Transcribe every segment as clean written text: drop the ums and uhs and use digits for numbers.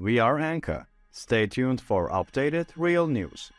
We are Anka. Stay tuned for updated real news.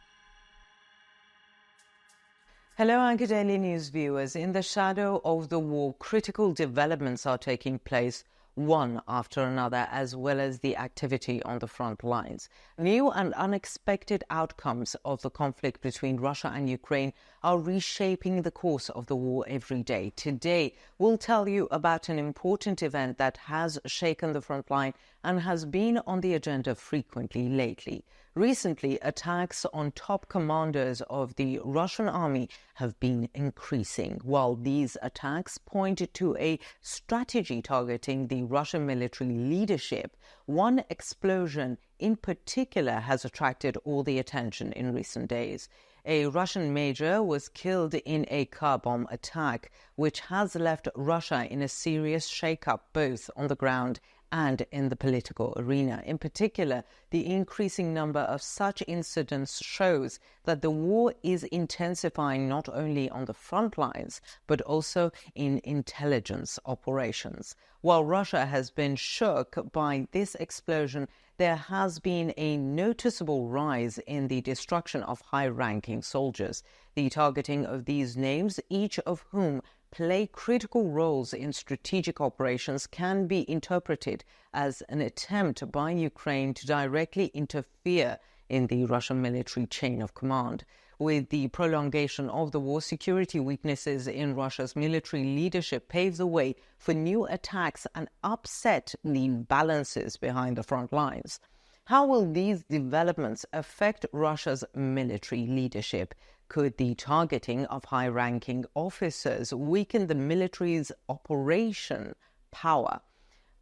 Hello, Anka Daily News viewers. In the shadow of the war, critical developments are taking place, one after another, as well as the activity on the front lines. New and unexpected outcomes of the conflict between Russia and Ukraine are reshaping the course of the war every day. Today, we'll tell you about an important event that has shaken the front line and has been on the agenda frequently lately. Recently, attacks on top commanders of the Russian army have been increasing. While these attacks point to a strategy targeting the Russian military leadership, one explosion in particular has attracted all the attention in recent days. A Russian major was killed in a car bomb attack, which has left Russia in a serious shake-up both on the ground and in the political arena. In particular, the increasing number of such incidents shows that the war is intensifying not only on the front lines, but also in intelligence operations. While Russia has been shook by this explosion, there has been a noticeable rise in the destruction of high-ranking soldiers. The targeting of these names, each of whom play critical roles in strategic operations, can be interpreted as an attempt by Ukraine to directly interfere in the Russian military chain of command. With the prolongation of the war, security weaknesses in Russia's military leadership pave the way for new attacks and upset the balances behind the front lines. How will these developments affect Russia's military leadership? Could the targeting of high-ranking officers weaken the military's operation power?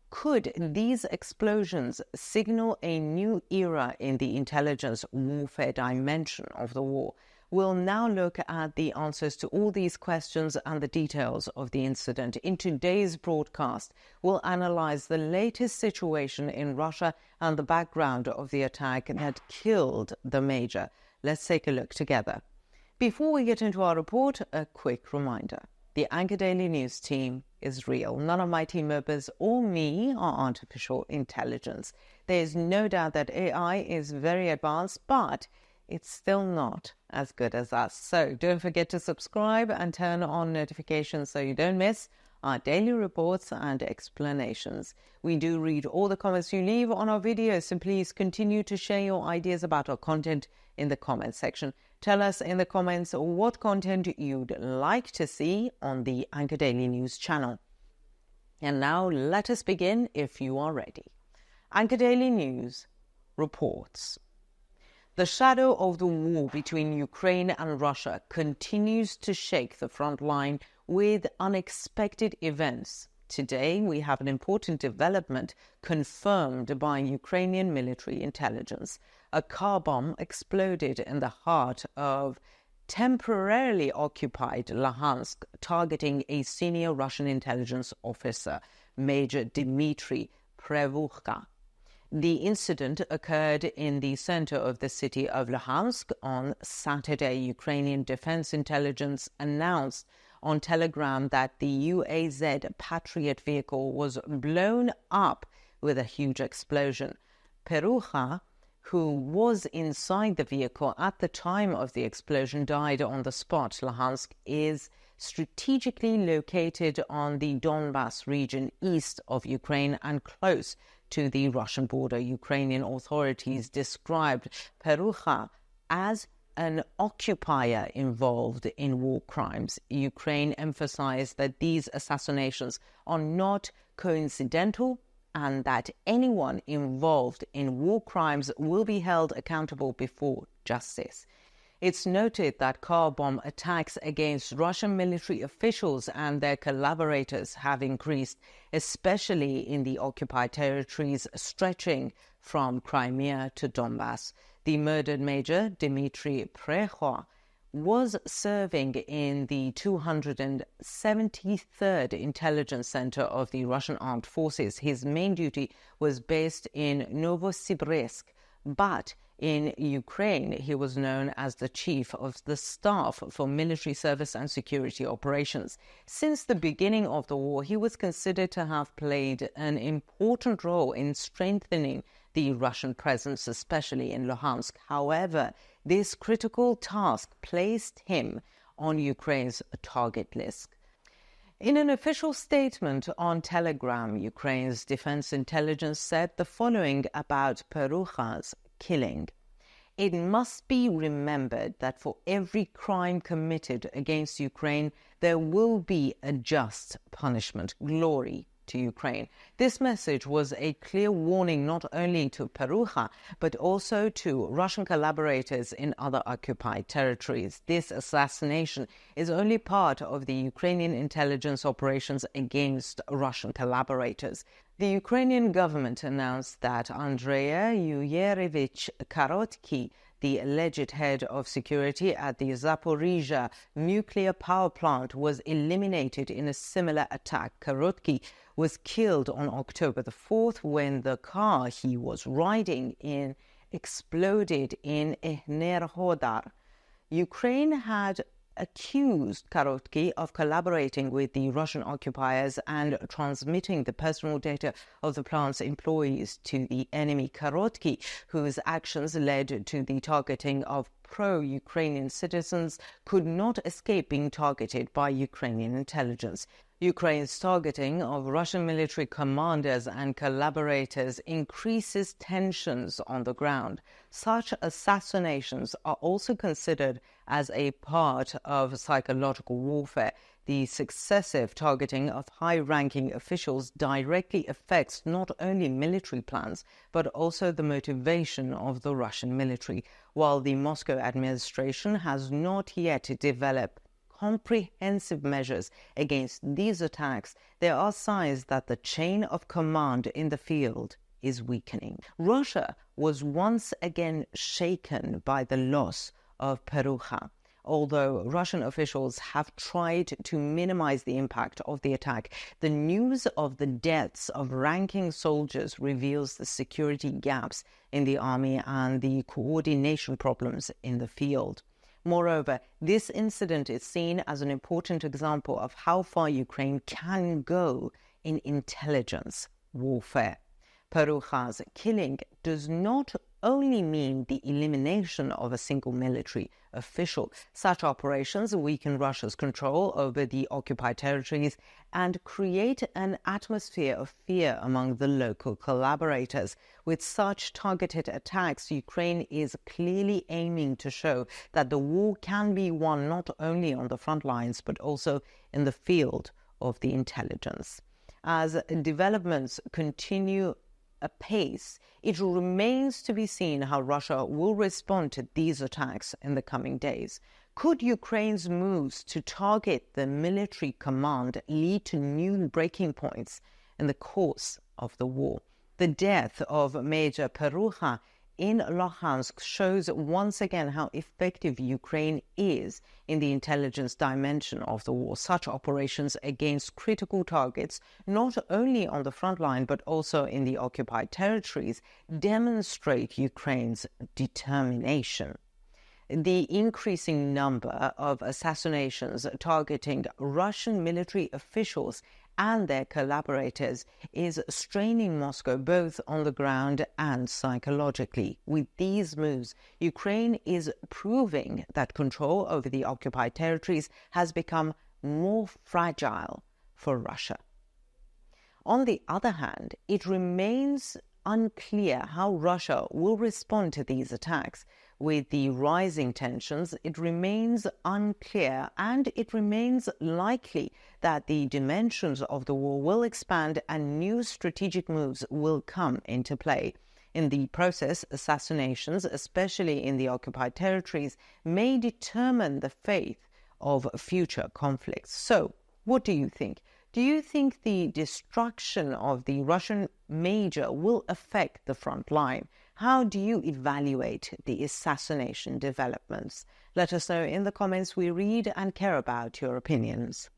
Could these explosions signal a new era in the intelligence warfare dimension of the war? We'll now look at the answers to all these questions and the details of the incident. In today's broadcast, we'll analyze the latest situation in Russia and the background of the attack that killed the major. Let's take a look together. Before we get into our report, a quick reminder. The Anka Daily News team is real. None of my team members or me are artificial intelligence. There is no doubt that AI is very advanced, but it's still not as good as us. So don't forget to subscribe and turn on notifications so you don't miss our daily reports and explanations. We do read all the comments you leave on our videos, so please continue to share your ideas about our content in the comments section. Tell us in the comments what content you'd like to see on the Anka Daily News channel. And now let us begin if you are ready. Anka Daily News reports. The shadow of the war between Ukraine and Russia continues to shake the front line with unexpected events. Today, we have an important development confirmed by Ukrainian military intelligence. A car bomb exploded in the heart of temporarily occupied Luhansk, targeting a senior Russian intelligence officer, Major Dmitry Prevukhka. The incident occurred in the center of the city of Luhansk on Saturday. Ukrainian Defense Intelligence announced on Telegram that the UAZ Patriot vehicle was blown up with a huge explosion. Prevukhka, who was inside the vehicle at the time of the explosion, died on the spot. Luhansk is strategically located on the Donbas region east of Ukraine and close to the Russian border. Ukrainian authorities described Prevukhka as an occupier involved in war crimes. Ukraine emphasized that these assassinations are not coincidental and that anyone involved in war crimes will be held accountable before justice. It's noted that car bomb attacks against Russian military officials and their collaborators have increased, especially in the occupied territories stretching from Crimea to Donbas. The murdered Major, Dmitry Prevukhka, was serving in the 273rd Intelligence Center of the Russian Armed Forces. His main duty was based in Novosibirsk, but in Ukraine, he was known as the Chief of the Staff for Military Service and Security Operations. Since the beginning of the war, he was considered to have played an important role in strengthening the Russian presence, especially in Luhansk. However, this critical task placed him on Ukraine's target list. In an official statement on Telegram, Ukraine's defense intelligence said the following about Perukha's killing. It must be remembered that for every crime committed against Ukraine, there will be a just punishment. Glory to Ukraine. This message was a clear warning not only to Perukha, but also to Russian collaborators in other occupied territories. This assassination is only part of the Ukrainian intelligence operations against Russian collaborators. The Ukrainian government announced that Andrei Yurevich Karotky, the alleged head of security at the Zaporizhzhia nuclear power plant, was eliminated in a similar attack. Karotky was killed on October the 4th when the car he was riding in exploded in Enerhodar. Ukraine had accused Karotky of collaborating with the Russian occupiers and transmitting the personal data of the plant's employees to the enemy. Karotky, whose actions led to the targeting of pro-Ukrainian citizens, could not escape being targeted by Ukrainian intelligence. Ukraine's targeting of Russian military commanders and collaborators increases tensions on the ground. Such assassinations are also considered as a part of psychological warfare. The successive targeting of high-ranking officials directly affects not only military plans, but also the motivation of the Russian military. While the Moscow administration has not yet developed comprehensive measures against these attacks, there are signs that the chain of command in the field is weakening. Russia was once again shaken by the loss of Perukha. Although Russian officials have tried to minimize the impact of the attack, the news of the deaths of ranking soldiers reveals the security gaps in the army and the coordination problems in the field. Moreover, this incident is seen as an important example of how far Ukraine can go in intelligence warfare. Perukha's killing does not only mean the elimination of a single military official. Such operations weaken Russia's control over the occupied territories and create an atmosphere of fear among the local collaborators. With such targeted attacks, Ukraine is clearly aiming to show that the war can be won not only on the front lines, but also in the field of the intelligence. As developments continue apace, it remains to be seen how Russia will respond to these attacks in the coming days. Could Ukraine's moves to target the military command lead to new breaking points in the course of the war? The death of Major Perukha in Luhansk shows once again how effective Ukraine is in the intelligence dimension of the war. Such operations against critical targets, not only on the front line but also in the occupied territories, demonstrate Ukraine's determination. The increasing number of assassinations targeting Russian military officials and their collaborators is straining Moscow both on the ground and psychologically. With these moves, Ukraine is proving that control over the occupied territories has become more fragile for Russia. On the other hand, it remains unclear how Russia will respond to these attacks. With the rising tensions, it remains unclear and it remains likely that the dimensions of the war will expand and new strategic moves will come into play. In the process, assassinations, especially in the occupied territories, may determine the fate of future conflicts. So, what do you think? Do you think the destruction of the Russian major will affect the front line? How do you evaluate the assassination developments? Let us know in the comments. We read and care about your opinions.